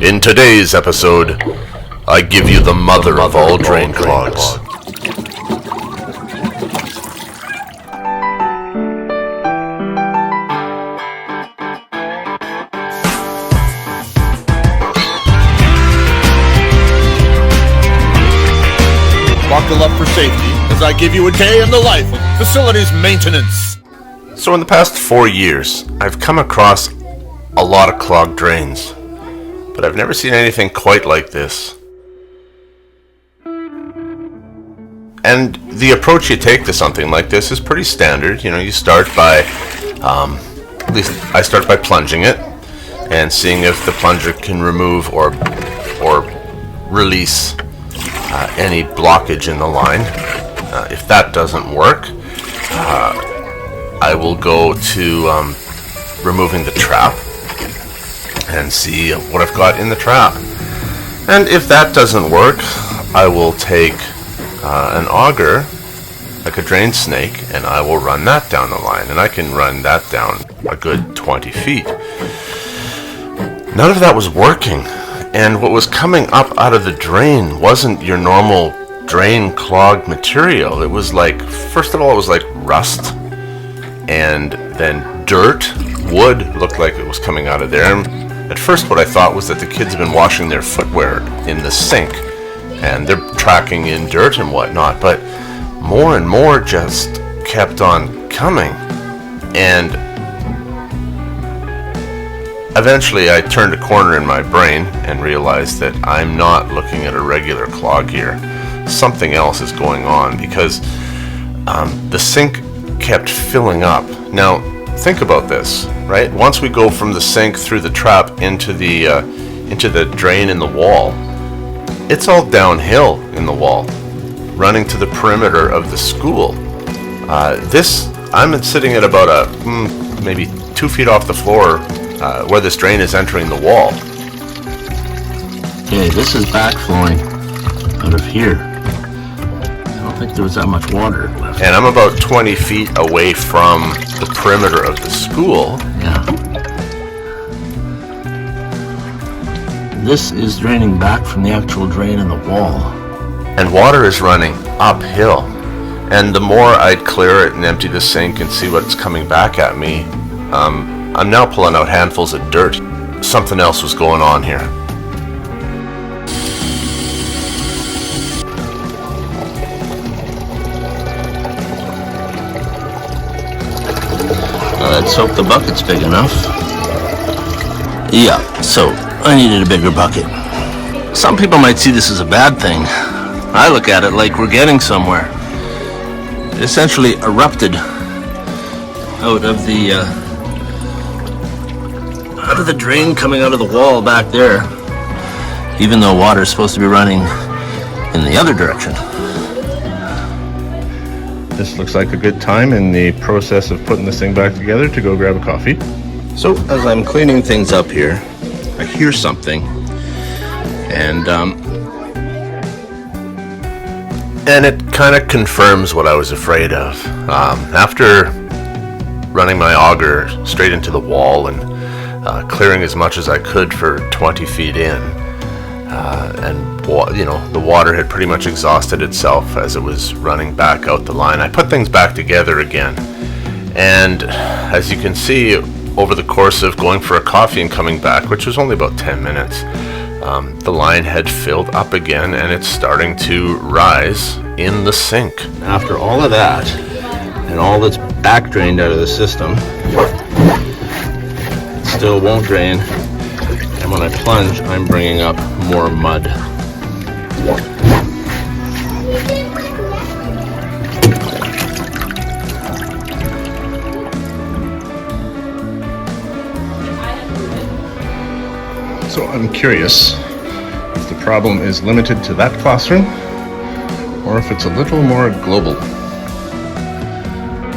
In today's episode, I give you the mother of all drain clogs. Buckle up for safety as I give you a day in the life of facilities maintenance. So in the past 4 years, I've come across a lot of clogged drains, but I've never seen anything quite like this. And the approach you take to something like this is pretty standard. You know, you start by, at least I start by plunging it and seeing if the plunger can remove or release any blockage in the line. If that doesn't work, I will go to removing the trap and see what I've got in the trap. And if that doesn't work, I will take an auger, like a drain snake, and I will run that down the line. And I can run that down a good 20 feet. None of that was working. And what was coming up out of the drain wasn't your normal drain clogged material. It was like, first of all, it was like rust, and then dirt, wood looked like it was coming out of there. And at first what I thought was that the kids had been washing their footwear in the sink, and they're tracking in dirt and whatnot, but more and more just kept on coming. And eventually I turned a corner in my brain and realized that I'm not looking at a regular clog here. Something else is going on, because the sink kept filling up. Now think about this, right? Once we go from the sink through the trap into the drain in the wall, it's all downhill in the wall, running to the perimeter of the school. I'm sitting at about maybe 2 feet off the floor where this drain is entering the wall. Okay, this is backflowing out of here. I don't think there was that much water left. And I'm about 20 feet away from the perimeter of the school. Yeah. This is draining back from the actual drain in the wall. And water is running uphill. And the more I'd clear it and empty the sink and see what's coming back at me, I'm now pulling out handfuls of dirt. Something else was going on here. Let's hope the bucket's big enough. Yeah, so I needed a bigger bucket. Some people might see this as a bad thing. I look at it like we're getting somewhere. It essentially erupted out of the drain coming out of the wall back there, even though water is supposed to be running in the other direction. This looks like a good time in the process of putting this thing back together to go grab a coffee. So as I'm cleaning things up here, I hear something, and it kind of confirms what I was afraid of. After running my auger straight into the wall and clearing as much as I could for 20 feet in, the water had pretty much exhausted itself as it was running back out the line. I put things back together again, and as you can see, over the course of going for a coffee and coming back, which was only about 10 minutes, the line had filled up again, and it's starting to rise in the sink. after all of that and all that's back drained out of the system, it still won't drain. And when I plunge, I'm bringing up more mud. So I'm curious if the problem is limited to that classroom or if it's a little more global.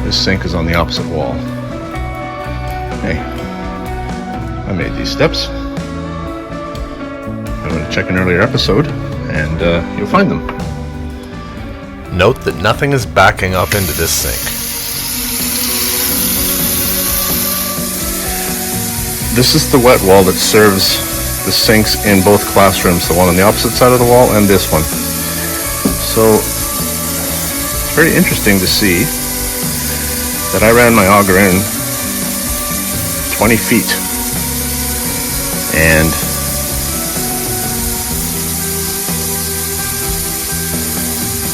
This sink is on the opposite wall. Hey, I made these steps. I'm going to check an earlier episode and you'll find them. Note that nothing is backing up into this sink. This is the wet wall that serves the sinks in both classrooms, the one on the opposite side of the wall and this one. So it's very interesting to see that I ran my auger in 20 feet and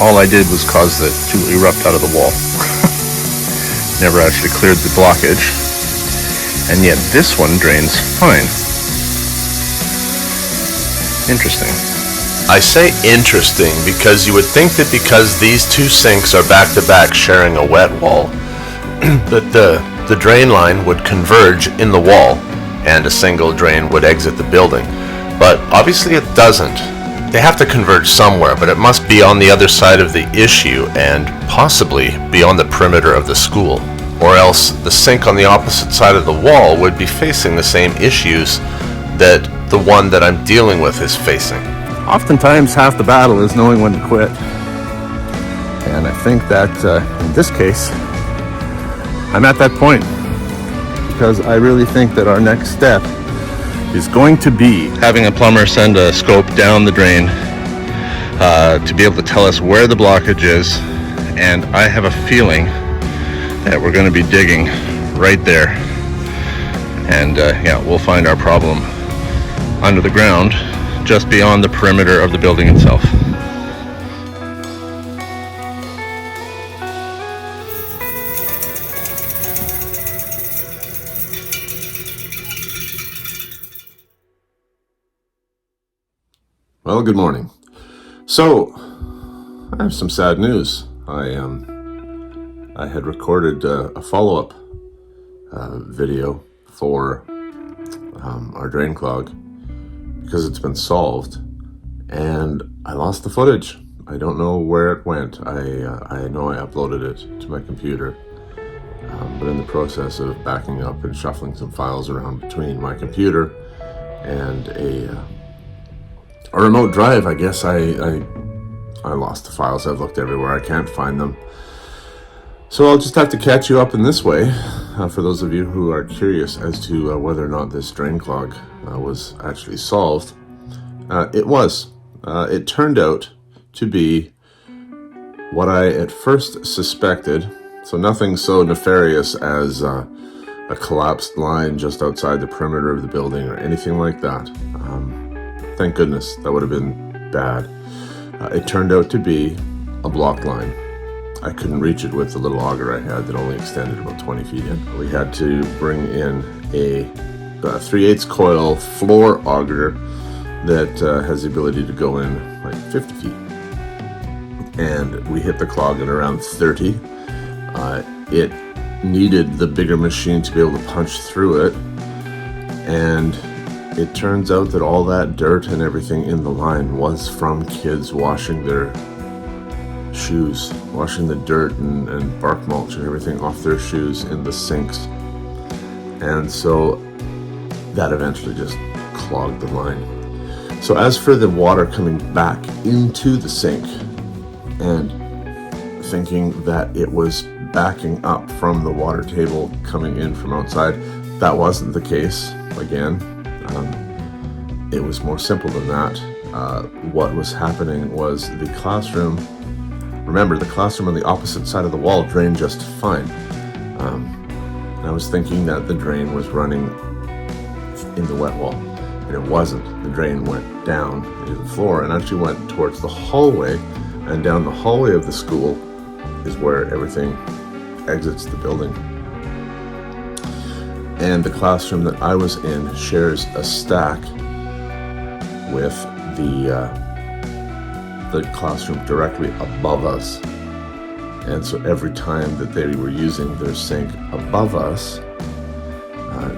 all I did was cause it to erupt out of the wall. Never actually cleared the blockage, and yet this one drains fine. Interesting. I say interesting because you would think that because these two sinks are back to back sharing a wet wall, that the drain line would converge in the wall and a single drain would exit the building. But obviously it doesn't. They have to converge somewhere, but it must be on the other side of the issue and possibly be on the perimeter of the school. Or else the sink on the opposite side of the wall would be facing the same issues that the one that I'm dealing with is facing. Oftentimes half the battle is knowing when to quit. And I think that in this case, I'm at that point. Because I really think that our next step is going to be having a plumber send a scope down the drain to be able to tell us where the blockage is. And I have a feeling that we're going to be digging right there. And yeah, we'll find our problem under the ground, just beyond the perimeter of the building itself. Well, good morning. So, I have some sad news. I had recorded a follow-up video for our drain clog because it's been solved, and I lost the footage. I don't know where it went. I know I uploaded it to my computer, but in the process of backing up and shuffling some files around between my computer and a remote drive, I guess I lost the files. I've looked everywhere. I can't find them. So I'll just have to catch you up in this way, for those of you who are curious as to whether or not this drain clog was actually solved. It was. It turned out to be what I at first suspected. So nothing so nefarious as a collapsed line just outside the perimeter of the building or anything like that. Thank goodness, that would have been bad. It turned out to be a blocked line. I couldn't reach it with the little auger I had that only extended about 20 feet in. We had to bring in a 3/8 coil floor auger that has the ability to go in like 50 feet. And we hit the clog at around 30. It needed the bigger machine to be able to punch through it. And it turns out that all that dirt and everything in the line was from kids washing their shoes, washing the dirt and bark mulch and everything off their shoes in the sinks. And so that eventually just clogged the line. So as for the water coming back into the sink and thinking that it was backing up from the water table coming in from outside, that wasn't the case. Again, it was more simple than that. What was happening was the classroom, remember the classroom on the opposite side of the wall drained just fine. I was thinking that the drain was running in the wet wall, and it wasn't. The drain went down into the floor and actually went towards the hallway, and down the hallway of the school is where everything exits the building. And the classroom that I was in shares a stack with the classroom directly above us. And so every time that they were using their sink above us,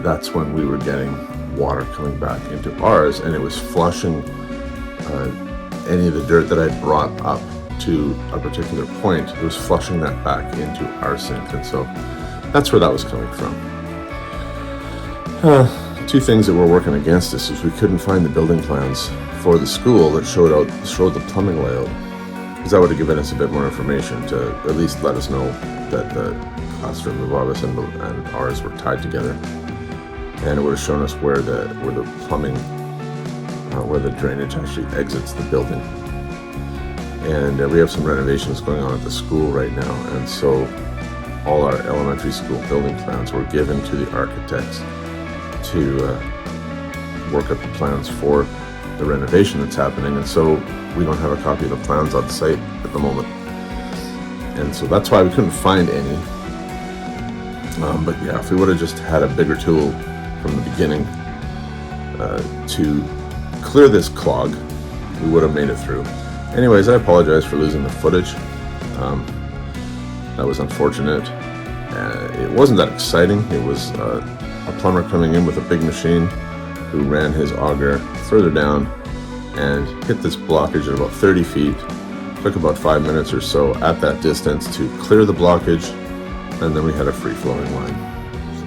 that's when we were getting water coming back into ours, and it was flushing any of the dirt that I brought up to a particular point. It was flushing that back into our sink, and so that's where that was coming from. Two things that were working against us is we couldn't find the building plans for the school that showed the plumbing layout, because that would have given us a bit more information to at least let us know that the classroom above us and ours were tied together, and it would have shown us where the plumbing where the drainage actually exits the building. And we have some renovations going on at the school right now, and so all our elementary school building plans were given to the architects to work up the plans for the renovation that's happening, and so we don't have a copy of the plans on site at the moment. And so that's why we couldn't find any. But yeah, if we would have just had a bigger tool from the beginning to clear this clog, we would have made it through. Anyways, I apologize for losing the footage. That was unfortunate. It wasn't that exciting. It was a plumber coming in with a big machine who ran his auger further down and hit this blockage at about 30 feet. Took about 5 minutes or so at that distance to clear the blockage, and then we had a free-flowing line.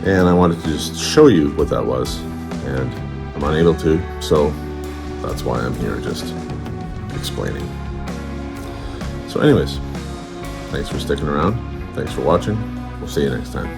And I wanted to just show you what that was, and I'm unable to, so that's why I'm here just explaining. So anyways, thanks for sticking around. Thanks for watching. We'll see you next time.